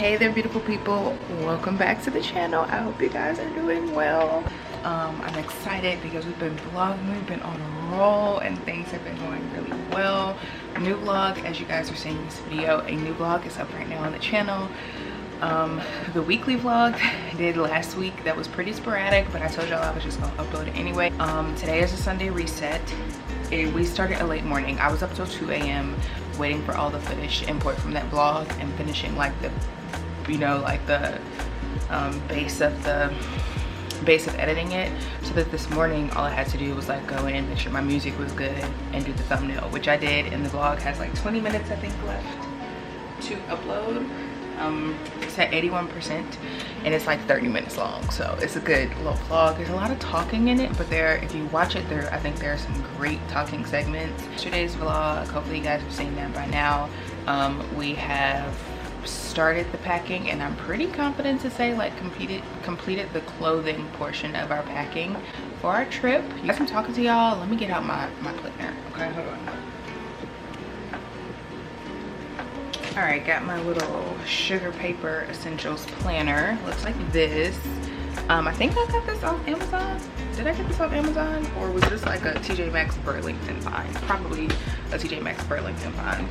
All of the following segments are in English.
Hey there, beautiful people, welcome back to the channel. I hope you guys are doing well. I'm excited because we've been vlogging, we've been on a roll, and things have been going really well. A new vlog, as you guys are seeing in this video, a new vlog is up right now on the channel. The weekly vlog I did last week, that was pretty sporadic, but I told y'all I was just gonna upload it anyway. Today is a Sunday reset. We started a late morning. I was up till 2 a.m. waiting for all the finished input from that vlog and finishing like the, you know, like the base of editing it, so that this morning all I had to do was like go in, make sure my music was good, and do the thumbnail, which I did. And the vlog has like 20 minutes I think left to upload. It's at 81% and it's like 30 minutes long, so it's a good little vlog. There's a lot of talking in it, but if you watch it, I think there are some great talking segments. Yesterday's vlog, hopefully you guys have seen that by now. We have started the packing, and I'm pretty confident to say like completed the clothing portion of our packing for our trip. As I'm talking to y'all, let me get out my planner. Okay, hold on. All right, got my little sugar paper essentials planner. Looks like this. I think I got this on Amazon. Did I get this on Amazon, or was this like a TJ Maxx Burlington find? Probably a TJ Maxx Burlington find.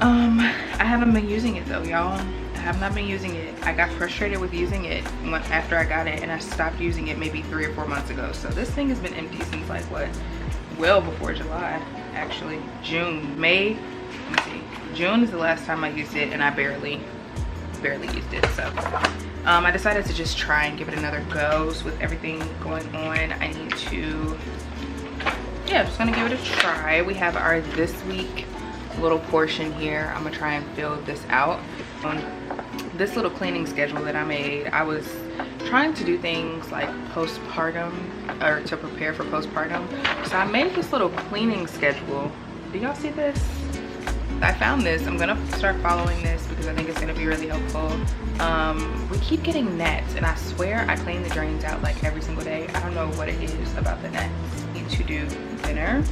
I haven't been using it though, y'all. I have not been using it. I got frustrated with using it after I got it, and I stopped using it maybe 3 or 4 months ago. So this thing has been empty since like what? Well before July, actually. June, May. Let me see. June is the last time I used it, and I barely used it. So I decided to just try and give it another go. So with everything going on, I need to, yeah, just gonna give it a try. We have our this week little portion here. I'm gonna try and fill this out. On this little cleaning schedule that I made, I was trying to do things like postpartum, or to prepare for postpartum. So I made this little cleaning schedule. Do y'all see this? I found this. I'm gonna start following this because I think it's gonna be really helpful. We keep getting gnats, and I swear I clean the drains out like every single day. I don't know what it is about the gnats. I need to do dinner.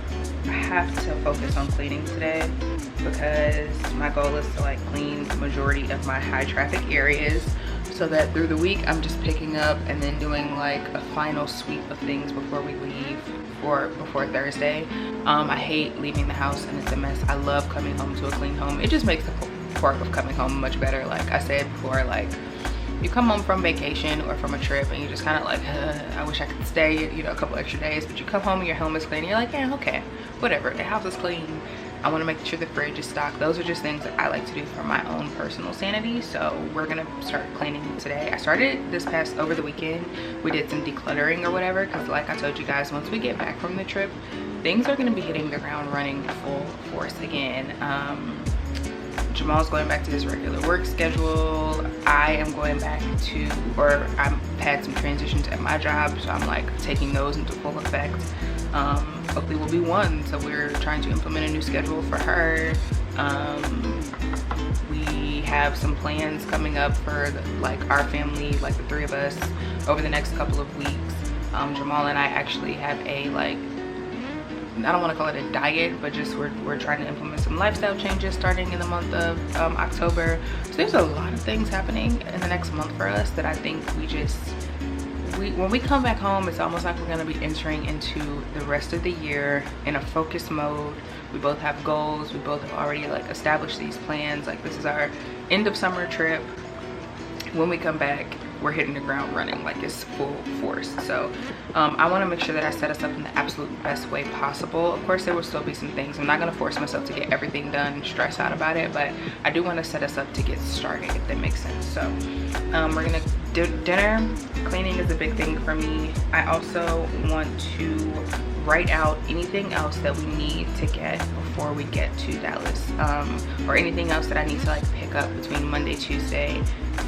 I have to focus on cleaning today because my goal is to like clean the majority of my high traffic areas, so that through the week I'm just picking up and then doing like a final sweep of things before we leave, or before Thursday. I hate leaving the house and it's a mess. I love coming home to a clean home. It just makes the part of coming home much better. Like I said before, like you come home from vacation or from a trip and you just kind of like, I wish I could stay, you know, a couple extra days, but you come home and your home is clean and you're like, yeah, okay, whatever, the house is clean. I want to make sure the fridge is stocked. Those are just things that I like to do for my own personal sanity. So we're gonna start cleaning today. I started this over the weekend. We did some decluttering or whatever, because like I told you guys, once we get back from the trip, things are gonna be hitting the ground running full force again. Jamal's going back to his regular work schedule. I am going back to, or I've had some transitions at my job, so I'm like taking those into full effect. Hopefully we'll be one, so we're trying to implement a new schedule for her. We have some plans coming up for like our family, like the 3 of us, over the next couple of weeks. Jamal and I actually have a like, I don't want to call it a diet, but just we're trying to implement some lifestyle changes starting in the month of October. So there's a lot of things happening in the next month for us that I think when we come back home, it's almost like we're going to be entering into the rest of the year in a focus mode. We both have goals. We both have already like established these plans. Like this is our end of summer trip. When we come back, we're hitting the ground running, like it's full force. So I want to make sure that I set us up in the absolute best way possible. Of course, there will still be some things. I'm not going to force myself to get everything done, stress out about it, but I do want to set us up to get started, if that makes sense. So we're going to do dinner. Cleaning is a big thing for me. I also want to write out anything else that we need to get before we get to Dallas, or anything else that I need to like pick up between Monday, Tuesday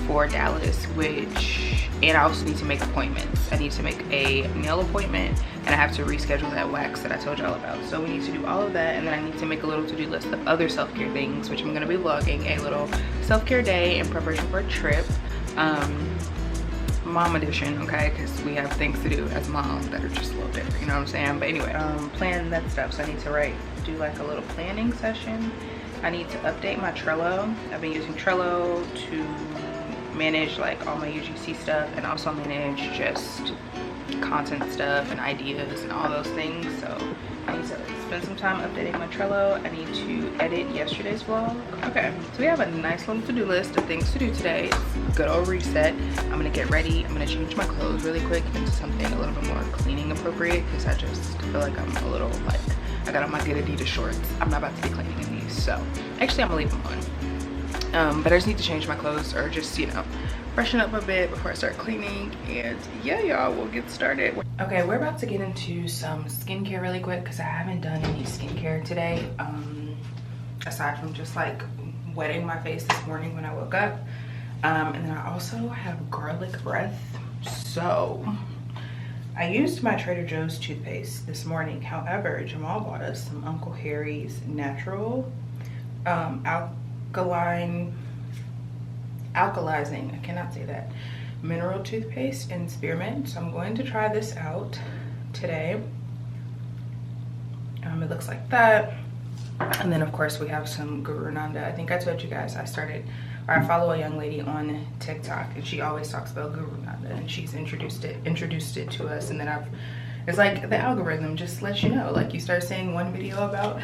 for Dallas, and I also need to make appointments. I need to make a nail appointment, and I have to reschedule that wax that I told y'all about. So we need to do all of that, and then I need to make a little to-do list of other self-care things, which I'm going to be vlogging a little self-care day in preparation for a trip. Mom edition, okay, because we have things to do as moms that are just a little different, you know what I'm saying? But anyway, plan that stuff. So I need to do like a little planning session. I need to update my Trello. I've been using Trello to manage like all my UGC stuff and also manage just content stuff and ideas and all those things. So I need to spend some time updating my Trello. I need to edit yesterday's vlog. Okay, so we have a nice little to-do list of things to do today. It's good old reset. I'm gonna get ready. I'm gonna change my clothes really quick into something a little bit more cleaning appropriate because I just feel like I'm a little like, I got on my good Adidas shorts. I'm not about to be cleaning in these, so actually I'm gonna leave them on. But I just need to change my clothes or just, you know, freshen up a bit before I start cleaning. And yeah, y'all, we'll get started. Okay, we're about to get into some skincare really quick because I haven't done any skincare today. Aside from just like wetting my face this morning when I woke up. And then I also have garlic breath. So I used my Trader Joe's toothpaste this morning. However, Jamal bought us some Uncle Harry's natural alkalizing, I cannot say that, mineral toothpaste in spearmint. So I'm going to try this out today. It looks like that. And then of course we have some Guru Nanda. I think I told you guys I follow a young lady on TikTok and she always talks about Guru Nanda and she's introduced it to us. And then it's like the algorithm just lets you know, like you start seeing one video about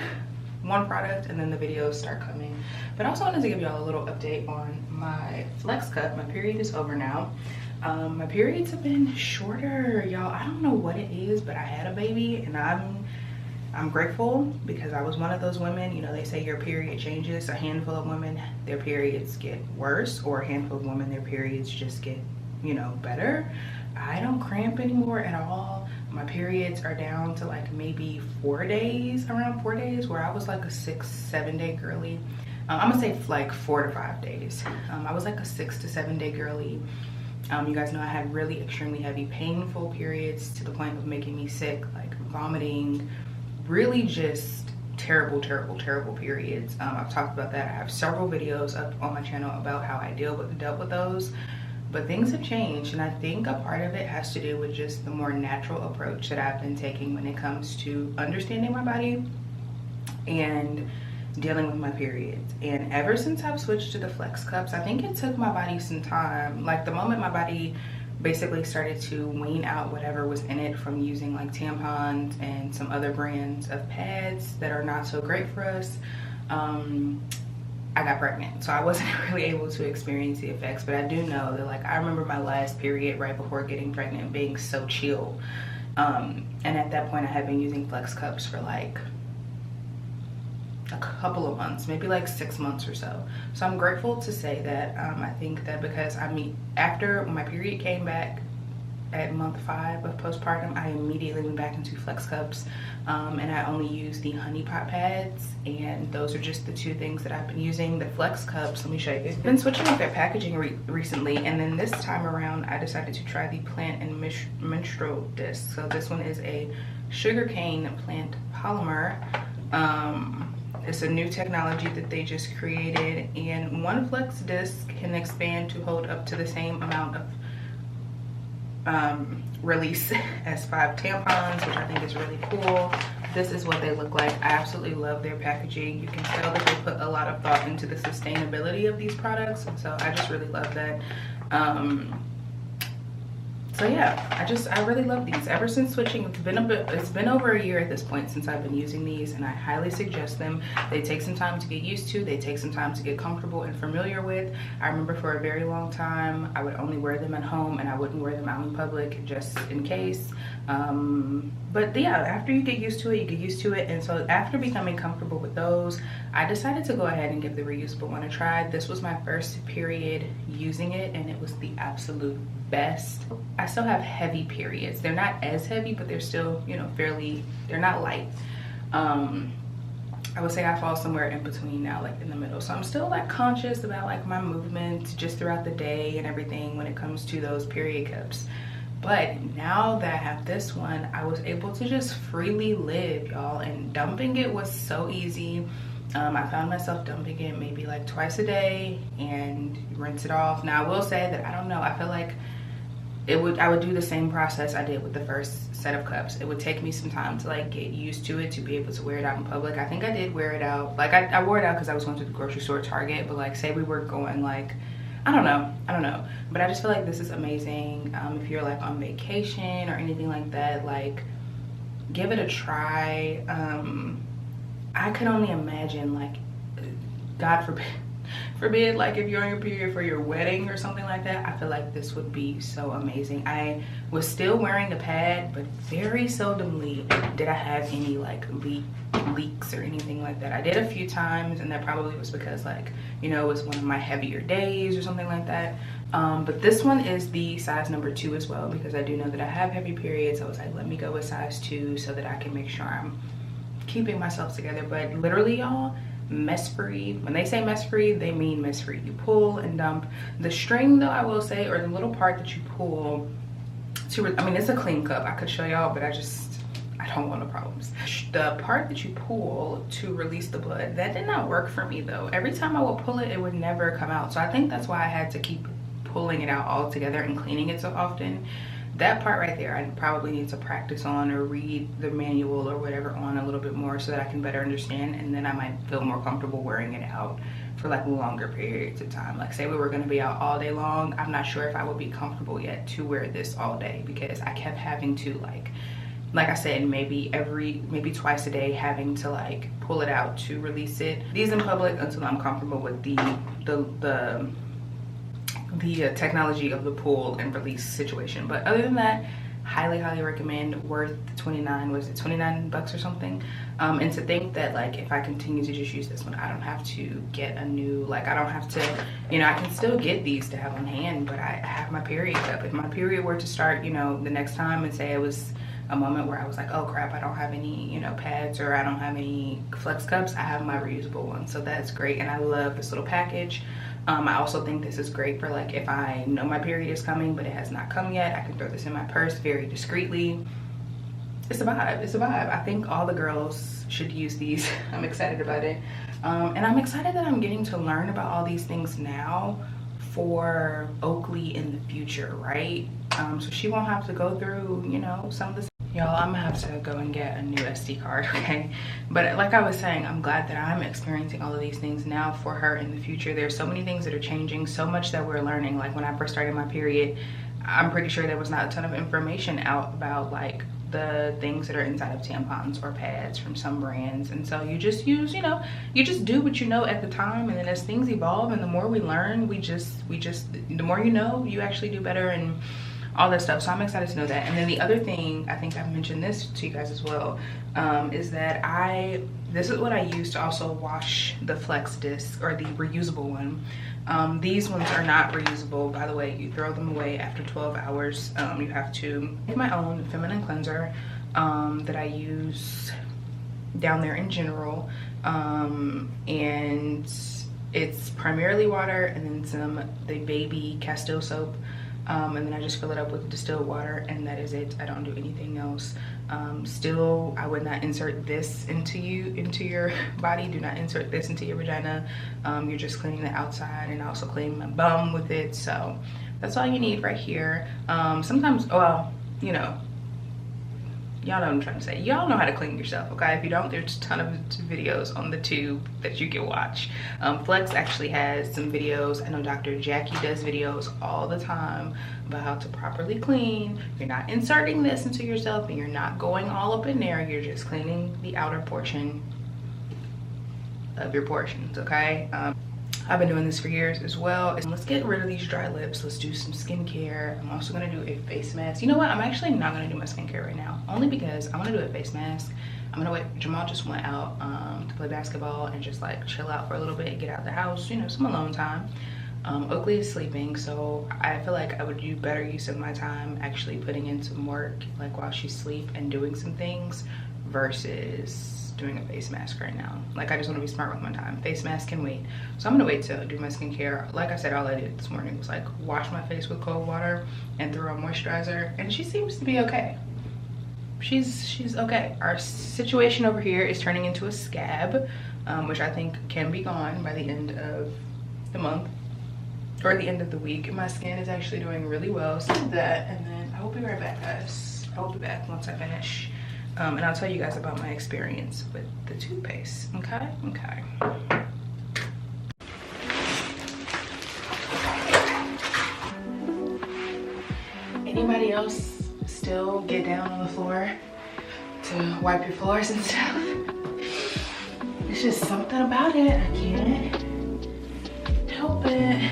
one product and then the videos start coming. But I also wanted to give y'all a little update on my Flex Cup. My period is over now. My periods have been shorter, y'all. I don't know what it is, but I had a baby and I'm grateful because I was one of those women, you know, they say your period changes. A handful of women, their periods get worse, or a handful of women, their periods just get, you know, better. I don't cramp anymore at all. My periods are down to like maybe 4 days, around 4 days, where I was like a 6-7 day girly. I'm gonna say like 4 to 5 days. I was like a 6 to 7 day girly. You guys know I had really extremely heavy, painful periods to the point of making me sick, like vomiting, really just terrible periods. I've talked about that. I have several videos up on my channel about how I dealt with those. But things have changed, and I think a part of it has to do with just the more natural approach that I've been taking when it comes to understanding my body and dealing with my periods. And ever since I've switched to the Flex Cups, I think it took my body some time. Like the moment my body basically started to wean out whatever was in it from using like tampons and some other brands of pads that are not so great for us, I got pregnant. So I wasn't really able to experience the effects, but I do know that like I remember my last period right before getting pregnant being so chill. And at that point I had been using Flex Cups for like a couple of months, maybe like 6 months or so. So I'm grateful to say that I think that because after my period came back at month 5 of postpartum, I immediately went back into Flex Cups, and I only use the honey pot pads, and those are just the 2 things that I've been using. The Flex Cups, let me show you. I've been switching up their packaging recently, and then this time around I decided to try the plant and menstrual disc. So this one is a sugarcane plant polymer. It's a new technology that they just created, and one Flex disc can expand to hold up to the same amount of release as 5 tampons, which I think is really cool. This is what they look like. I absolutely love their packaging. You can tell that they put a lot of thought into the sustainability of these products, and so I just really love that. So yeah, I really love these. Ever since switching, it's been over a year at this point since I've been using these, and I highly suggest them. They take some time to get used to. They take some time to get comfortable and familiar with. I remember for a very long time, I would only wear them at home and I wouldn't wear them out in public just in case. But yeah, after you get used to it, you get used to it. And so after becoming comfortable with those, I decided to go ahead and give the reusable one a try. This was my first period using it, and it was the absolute best. I still have heavy periods. They're not as heavy, but they're still, you know, they're not light. I would say I fall somewhere in between now, like in the middle. So I'm still like conscious about like my movement just throughout the day and everything when it comes to those period cups. But now that I have this one, I was able to just freely live, y'all, and dumping it was so easy. I found myself dumping it maybe like twice a day and rinse it off. Now I will say that I don't know, I feel like I would do the same process I did with the first set of cups. It would take me some time to like get used to it, to be able to wear it out in public. I think I did wear it out. Like I wore it out because I was going to the grocery store, Target, but like say we were going like, I don't know. But I just feel like this is amazing. If you're like on vacation or anything like that, like give it a try. I could only imagine, like, God forbid, like if you're on your period for your wedding or something like that, I feel like this would be so amazing. I was still wearing the pad, but very seldomly did I have any like leaks or anything like that. I did a few times, and that probably was because, like, you know, it was one of my heavier days or something like that. But this one is the size number 2 as well, because I do know that I have heavy periods. I was like, let me go with size 2 so that I can make sure I'm keeping myself together. But literally, y'all, mess free. When they say mess free, they mean mess free. You pull and dump. The string, though, I will say, or the little part that you pull to, I mean, it's a clean cup. I could show y'all, but I don't want no problems. The part that you pull to release the blood, that did not work for me though. Every time I would pull it, it would never come out. So I think that's why I had to keep pulling it out all together and cleaning it so often. That part right there, I probably need to practice on or read the manual or whatever on a little bit more so that I can better understand, and then I might feel more comfortable wearing it out for like longer periods of time. Like say we were going to be out all day long, I'm not sure if I would be comfortable yet to wear this all day, because I kept having to like I said, maybe twice a day, having to like pull it out to release it. These in public until I'm comfortable with the technology of the pull and release situation. But other than that, highly recommend. Worth 29, was it 29 bucks or something? And to think that like if I continue to just use this one, I don't have to get a new, like I don't have to, you know, I can still get these to have on hand, but I have my period cup. If my period were to start, you know, the next time, and say it was a moment where I was like, oh crap, I don't have any, you know, pads, or I don't have any flex cups, I have my reusable one. So that's great, and I love this little package. I also think this is great for like if I know my period is coming but it has not come yet, I can throw this in my purse very discreetly. It's a vibe. It's a vibe. I think all the girls should use these. I'm excited about it, and I'm excited that I'm getting to learn about all these things now for Oakley in the future, right? So she won't have to go through, you know, some of the, y'all, I'm gonna have to go and get a new SD card, okay? But like I was saying, I'm glad that I'm experiencing all of these things now for her in the future. There's so many things that are changing, so much that we're learning. Like when I first started my period, I'm pretty sure there was not a ton of information out about like the things that are inside of tampons or pads from some brands. And so you just use, you know, you just do what you know at the time, and then as things evolve and the more we learn, the more you know, you actually do better and all that stuff. So I'm excited to know that. And then the other thing, I think I've mentioned this to you guys as well, is that this is what I use to also wash the flex disc, or the reusable one. These ones are not reusable, by the way. You throw them away after 12 hours. You have to make my own feminine cleanser that I use down there in general, and it's primarily water and then the baby Castile soap. And then I just fill it up with distilled water, and that is it. I don't do anything else. Still, I would not insert this into your body. Do not insert this into your vagina. You're just cleaning the outside, and also cleaning my bum with it. So that's all you need right here. Sometimes, well, you know, y'all know what I'm trying to say. Y'all know how to clean yourself, okay? If you don't, there's a ton of videos on the tube that you can watch. Flex actually has some videos. I know Dr. Jackie does videos all the time about how to properly clean. You're not inserting this into yourself, and you're not going all up in there. You're just cleaning the outer portion of your portions, okay? I've been doing this for years as well. Let's get rid of these dry lips. Let's do some skincare. I'm also gonna do a face mask. You know what? I'm actually not gonna do my skincare right now, only because I wanna do a face mask. I'm gonna wait. Jamal just went out to play basketball and just like chill out for a little bit, get out of the house, you know, some alone time. Oakley is sleeping, so I feel like I would do better use of my time actually putting in some work like while she's asleep and doing some things versus doing a face mask right now. Like I just want to be smart with my time. Face mask can wait. So I'm gonna wait to do my skincare. Like I said, all I did this morning was like wash my face with cold water and throw on moisturizer, and she seems to be okay. She's okay. Our situation over here is turning into a scab, which I think can be gone by the end of the month. or the end of the week. My skin is actually doing really well, so that, and then I will be right back, guys. I will be back once I finish, and I'll tell you guys about my experience with the toothpaste. Okay. Anybody else still get down on the floor to wipe your floors and stuff? It's just something about it. I can't help it.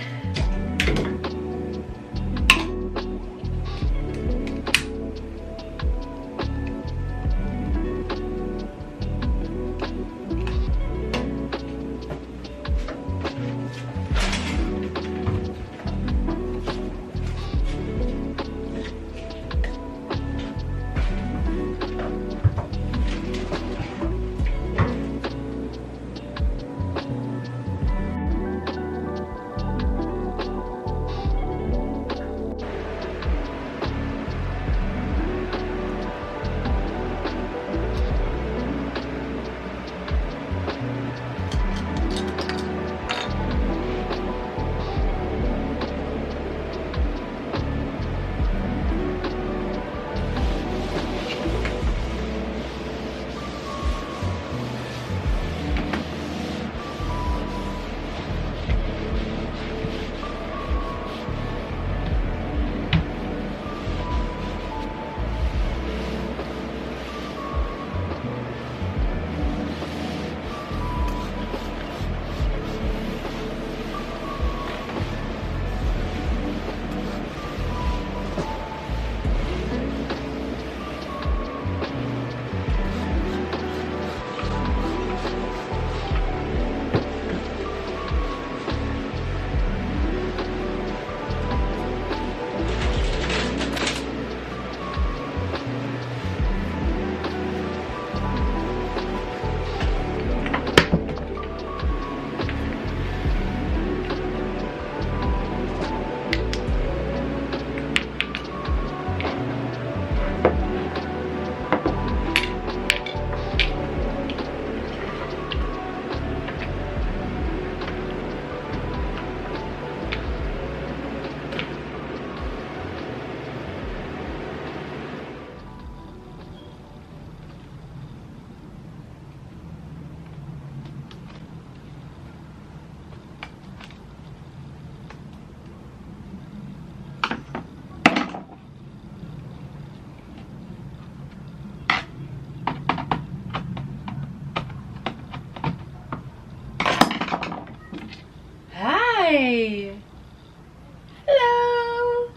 Hello.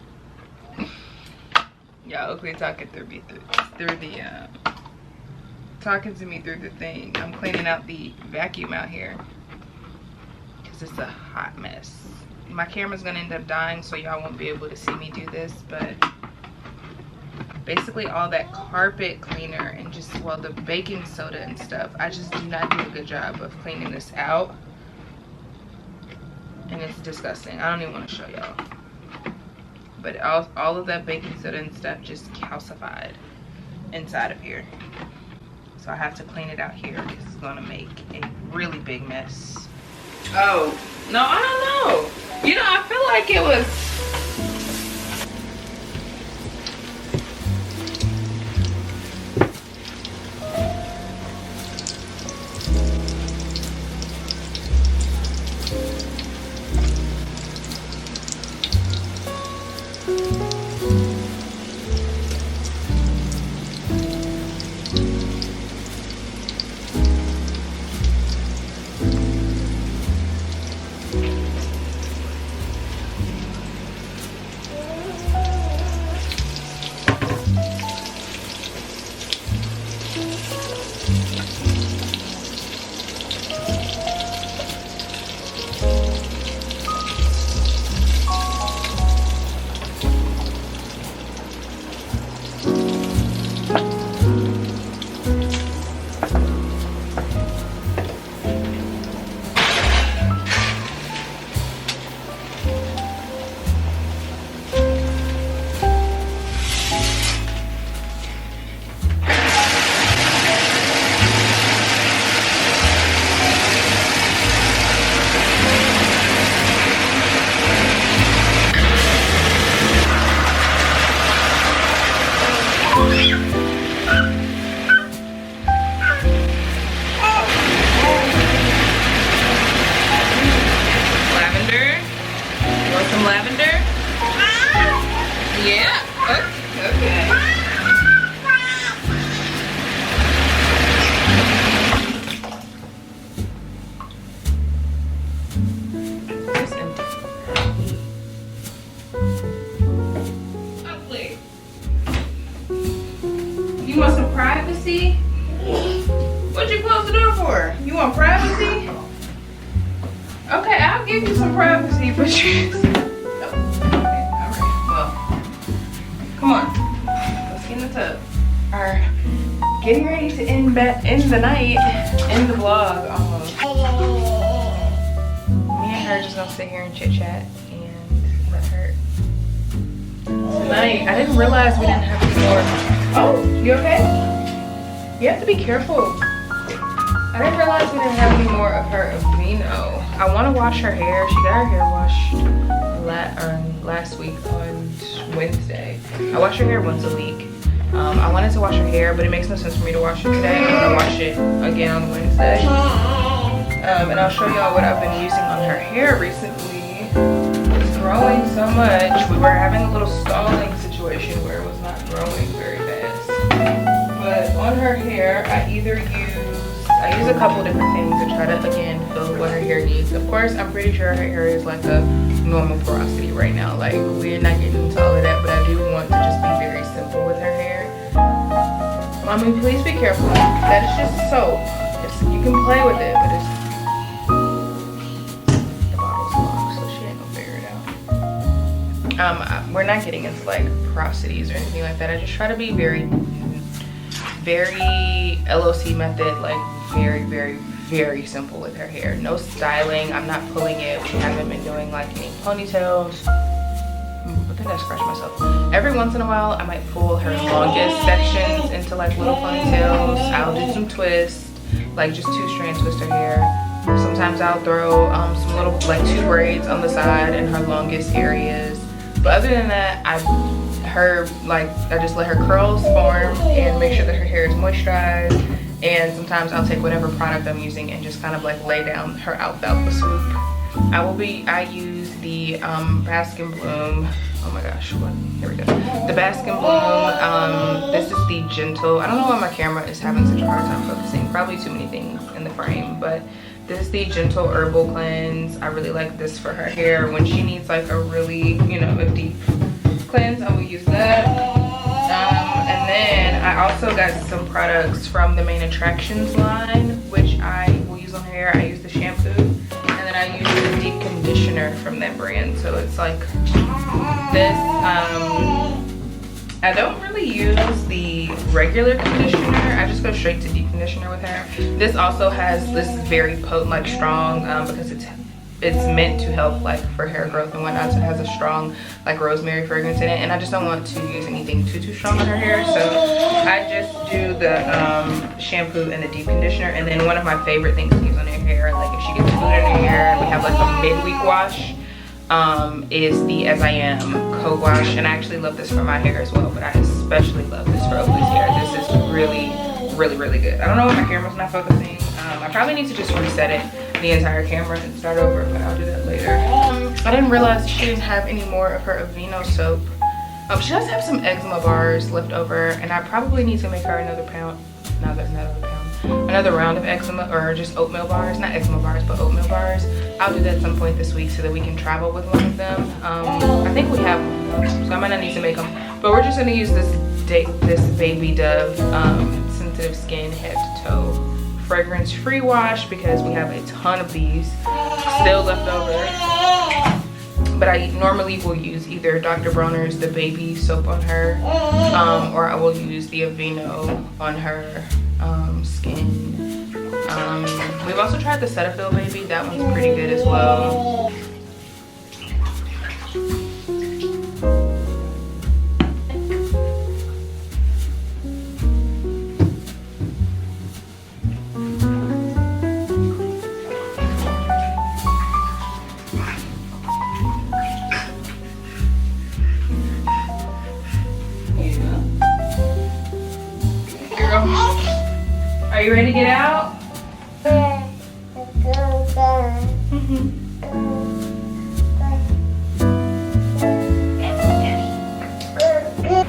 Y'all Oakley talking through me through the talking to me through the thing. I'm cleaning out the vacuum out here because it's a hot mess. My camera's gonna end up dying, so y'all won't be able to see me do this, but basically all that carpet cleaner and just, well, the baking soda and stuff, I just do not do a good job of cleaning this out, and it's disgusting. I don't even want to show y'all, but all of that baking soda and stuff just calcified inside of here, so I have to clean it out here. This is gonna make a really big mess. Oh no, I don't know, you know, I feel like it was I'll give you some privacy, but you. Oh, okay, all right. Well, come on. Let's get in the tub. Alright, getting ready to end the night, end the vlog almost. Me and her are just gonna sit here and chit chat and let her. Tonight, I didn't realize we didn't have any more. Oh, you okay? You have to be careful. I didn't realize we didn't have any more of her Aveeno. I want to wash her hair. She got her hair washed last week on Wednesday. I wash her hair once a week. I wanted to wash her hair, but it makes no sense for me to wash it today. I'm gonna wash it again on Wednesday. And I'll show y'all what I've been using on her hair recently. It's growing so much. We were having a little stalling situation where it was not growing very fast. But on her hair, I use a couple different things to try to, again, fill what her hair needs. Of course, I'm pretty sure her hair is like a normal porosity right now. Like, we're not getting into all of that, but I do want to just be very simple with her hair. Mommy, please be careful. That is just soap. You can play with it, but it's the bottle's locked, so she ain't gonna figure it out. We're not getting into like porosities or anything like that. I just try to be very LOC method, like very simple with her hair. No styling. I'm not pulling it. We haven't been doing like any ponytails. I think I scratched myself. Every once in a while, I might pull her longest sections into like little ponytails. I'll do some twists, like just 2-strand twist her hair. Sometimes I'll throw some little like 2 braids on the side in her longest areas. But other than that, I just let her curls form and make sure that her hair is moisturized. And sometimes I'll take whatever product I'm using and just kind of like lay down her alfalfa swoop. I use the Bask and Bloom. Oh my gosh, here we go. The Bask and Bloom, this is the gentle. I don't know why my camera is having such a hard time focusing. Probably too many things in the frame, but this is the gentle herbal cleanse. I really like this for her hair when she needs like a really, a deep cleanse. I will use that. And then I also got some products from the Main Attractions line, which I will use on her hair. I use the shampoo, and then I use the deep conditioner from that brand. So it's like this. I don't really use the regular conditioner. I just go straight to deep conditioner with her. This also has this very potent, like strong, because it's meant to help like for hair growth and whatnot. So it has a strong like rosemary fragrance in it, and I just don't want to use anything too strong on her hair. So I just do the shampoo and the deep conditioner. And then one of my favorite things to use on her hair, like if she gets food in her hair and we have like a midweek wash, is the As I Am co-wash. And I actually love this for my hair as well, but I especially love this for Oakley's hair. This is really good. I don't know why my camera's not focusing. I probably need to just reset it, the entire camera, and start over, but I'll do that later. I didn't realize she didn't have any more of her Aveeno soap. She does have some eczema bars left over, and I probably need to make her another round of eczema, or just oatmeal bars. Not eczema bars, but oatmeal bars. I'll do that at some point this week so that we can travel with one of them. I think we have one, so I might not need to make them. But we're just gonna use this Baby Dove sensitive skin head to toe fragrance free wash, because we have a ton of these still left over. But I normally will use either Dr. Bronner's the baby soap on her, or I will use the Aveeno on her skin. We've also tried the Cetaphil baby. That one's pretty good as well. Are you ready to get out?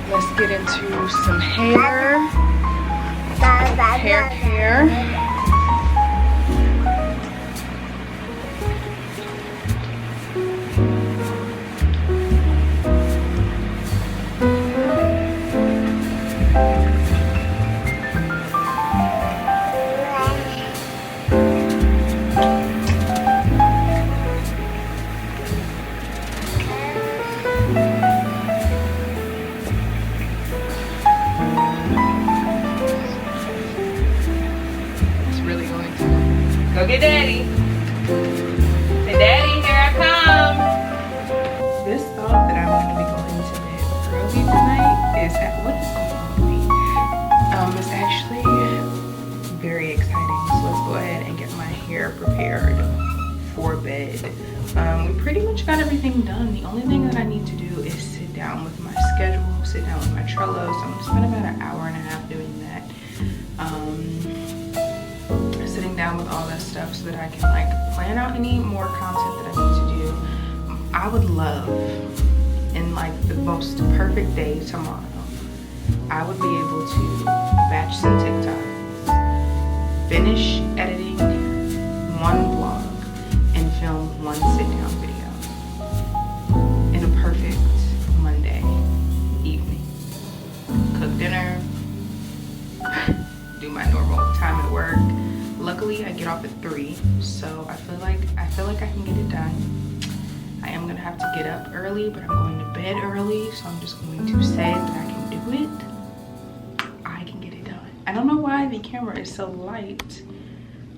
Let's get into some hair care. prepared for bed. We pretty much got everything done. The only thing that I need to do is sit down with my schedule, sit down with my Trello. So I'm gonna spend about an hour and a half doing that. Sitting down with all that stuff so that I can like plan out any more content that I need to do. I would love, in like the most perfect day tomorrow, I would be able to batch some TikToks, finish editing one vlog, and film one sit-down video in a perfect Monday evening. Cook dinner, do my normal time at work. Luckily, I get off at 3, so I feel like I can get it done. I am gonna have to get up early, but I'm going to bed early, so I'm just going to say that I can do it. I can get it done. I don't know why the camera is so light.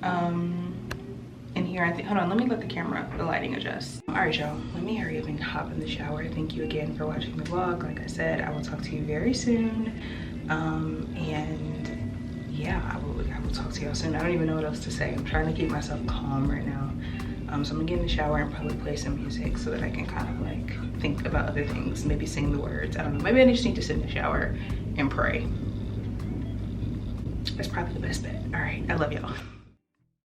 In here, I think, hold on, let me let the lighting adjust. All right, y'all, let me hurry up and hop in the shower. Thank you again for watching the vlog. Like I said, I will talk to you very soon. And yeah, I will talk to y'all soon. I don't even know what else to say. I'm trying to keep myself calm right now. So I'm gonna get in the shower and probably play some music so that I can kind of like think about other things, maybe sing the words. I don't know, maybe I just need to sit in the shower and pray. That's probably the best bet. All right, I love y'all.